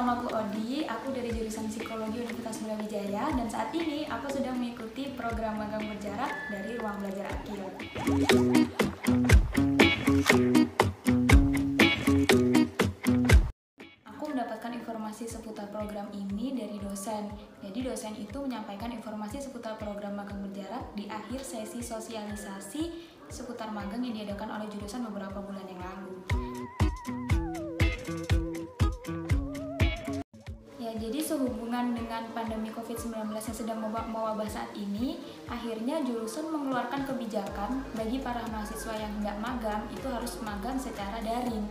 namaku Odi, aku dari jurusan Psikologi Universitas Brawijaya dan saat ini aku sedang mengikuti program magang berjarak dari Ruang Belajar Akil. Aku mendapatkan informasi seputar program ini dari dosen. Jadi dosen itu menyampaikan informasi seputar program magang berjarak di akhir sesi sosialisasi seputar magang yang diadakan oleh jurusan beberapa bulan yang lalu. Jadi sehubungan dengan pandemi COVID-19 yang sedang mewabah saat ini, akhirnya jurusan mengeluarkan kebijakan bagi para mahasiswa yang hendak magang itu harus magang secara daring.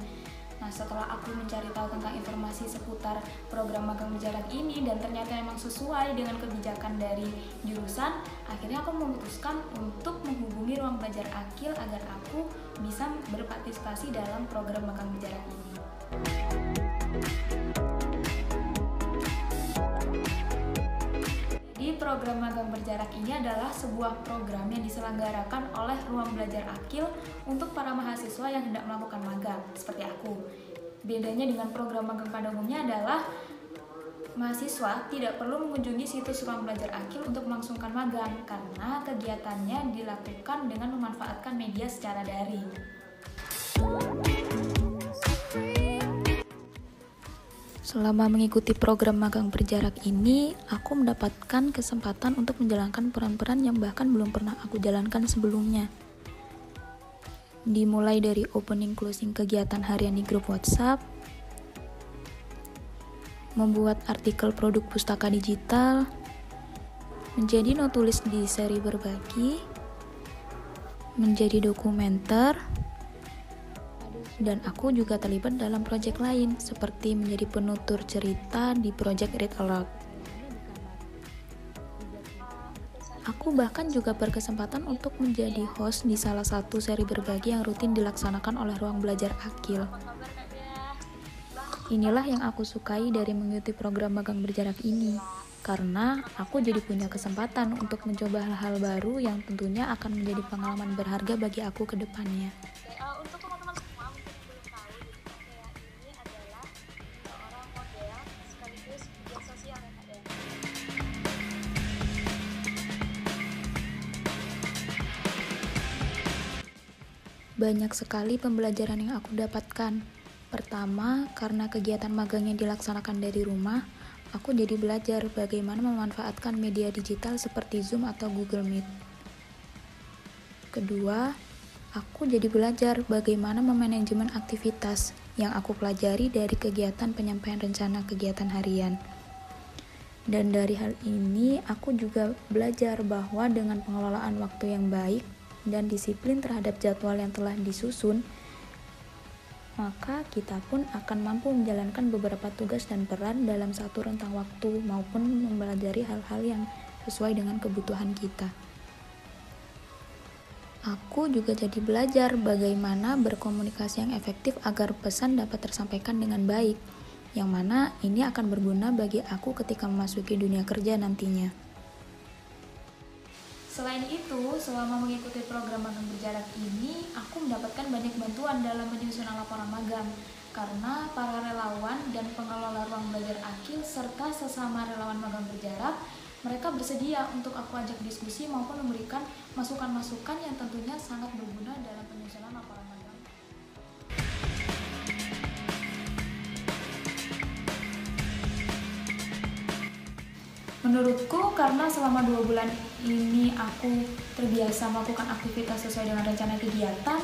Nah, setelah aku mencari tahu tentang informasi seputar program magang berjarak ini dan ternyata memang sesuai dengan kebijakan dari jurusan, akhirnya aku memutuskan untuk menghubungi Ruang Belajar Akil agar aku bisa berpartisipasi dalam program magang berjarak ini. Program magang berjarak ini adalah sebuah program yang diselenggarakan oleh Ruang Belajar Akil untuk para mahasiswa yang hendak melakukan magang, seperti aku. Bedanya dengan program magang pada umumnya adalah mahasiswa tidak perlu mengunjungi situs Ruang Belajar Akil untuk melangsungkan magang, karena kegiatannya dilakukan dengan memanfaatkan media secara daring. Selama mengikuti program magang berjarak ini, aku mendapatkan kesempatan untuk menjalankan peran-peran yang bahkan belum pernah aku jalankan sebelumnya. Dimulai dari opening closing kegiatan harian di grup WhatsApp, membuat artikel produk pustaka digital, menjadi notulis di seri berbagi, menjadi dokumenter, dan aku juga terlibat dalam proyek lain, seperti menjadi penutur cerita di proyek Read Aloud. Aku bahkan juga berkesempatan untuk menjadi host di salah satu seri berbagi yang rutin dilaksanakan oleh Ruang Belajar Akil. Inilah yang aku sukai dari mengikuti program magang berjarak ini, karena aku jadi punya kesempatan untuk mencoba hal-hal baru yang tentunya akan menjadi pengalaman berharga bagi aku ke depannya. Banyak sekali pembelajaran yang aku dapatkan. Pertama, karena kegiatan magang yang dilaksanakan dari rumah, aku jadi belajar bagaimana memanfaatkan media digital seperti Zoom atau Google Meet. Kedua, aku jadi belajar bagaimana memanajemen aktivitas yang aku pelajari dari kegiatan penyampaian rencana kegiatan harian. Dan dari hal ini, aku juga belajar bahwa dengan pengelolaan waktu yang baik dan disiplin terhadap jadwal yang telah disusun, maka kita pun akan mampu menjalankan beberapa tugas dan peran dalam satu rentang waktu maupun mempelajari hal-hal yang sesuai dengan kebutuhan kita. Aku juga jadi belajar bagaimana berkomunikasi yang efektif agar pesan dapat tersampaikan dengan baik, yang mana ini akan berguna bagi aku ketika memasuki dunia kerja nantinya. Selain itu, selama mengikuti program magang berjarak ini, aku mendapatkan banyak bantuan dalam menyusun laporan magang, karena para relawan dan pengelola Ruang Belajar Akil serta sesama relawan magang berjarak, mereka bersedia untuk aku ajak diskusi maupun memberikan masukan-masukan yang tentunya sangat berguna dalam penyusunan laporan magang. Menurutku, karena selama 2 bulan ini aku terbiasa melakukan aktivitas sesuai dengan rencana kegiatan,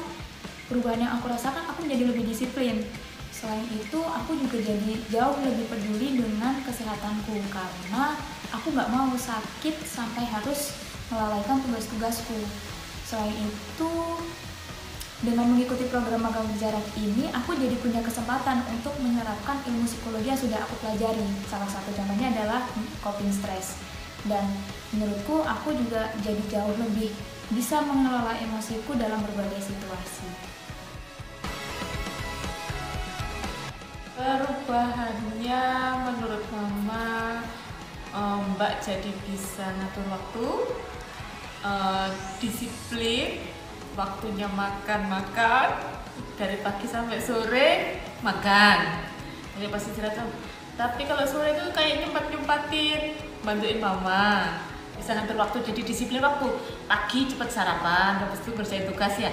perubahan yang aku rasakan, aku menjadi lebih disiplin. Selain itu, aku juga jadi jauh lebih peduli dengan kesehatanku, karena aku nggak mau sakit sampai harus melalaikan tugas-tugasku. Selain itu, dengan mengikuti program magang berjarak ini, aku jadi punya kesempatan untuk menerapkan ilmu psikologi yang sudah aku pelajari. Salah satu contohnya adalah coping stress. Dan menurutku, aku juga jadi jauh lebih bisa mengelola emosiku dalam berbagai situasi. Perubahannya menurut Mama, Mbak jadi bisa ngatur waktu, disiplin, waktunya makan dari pagi sampai sore makan. Jadi pasti istirahat Tapi kalau sore itu kayak nyempat-nyempatin, bantuin mama, bisa ngatur waktu, jadi disiplin waktu. Pagi cepat sarapan, habis itu kerjain tugas ya.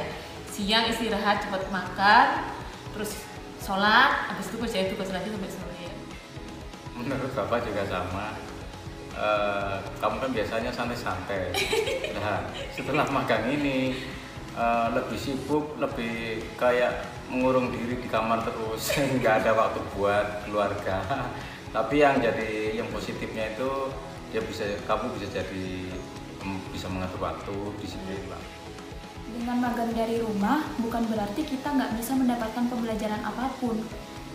Siang istirahat, cepat makan, terus sholat, habis itu kerjain tugas lagi sampai sore. Menurut Bapak juga sama. Kamu kan biasanya santai-santai. Nah, setelah magang ini lebih sibuk, lebih kayak mengurung diri di kamar terus, nggak ada waktu buat keluarga. Tapi yang positifnya itu kamu bisa jadi bisa mengatur waktu, disiplin lah. Dengan magang dari rumah bukan berarti kita nggak bisa mendapatkan pembelajaran apapun.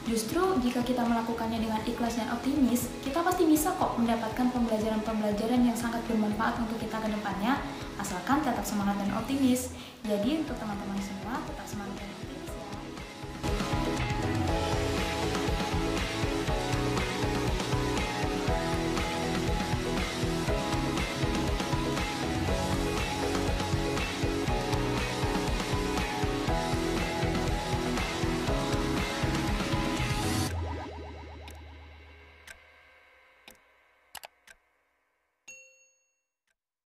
Justru jika kita melakukannya dengan ikhlas dan optimis, kita pasti bisa kok mendapatkan pembelajaran-pembelajaran yang sangat bermanfaat untuk kita ke depannya, asalkan tetap semangat dan optimis. Jadi untuk teman-teman semua, tetap semangat dan optimis.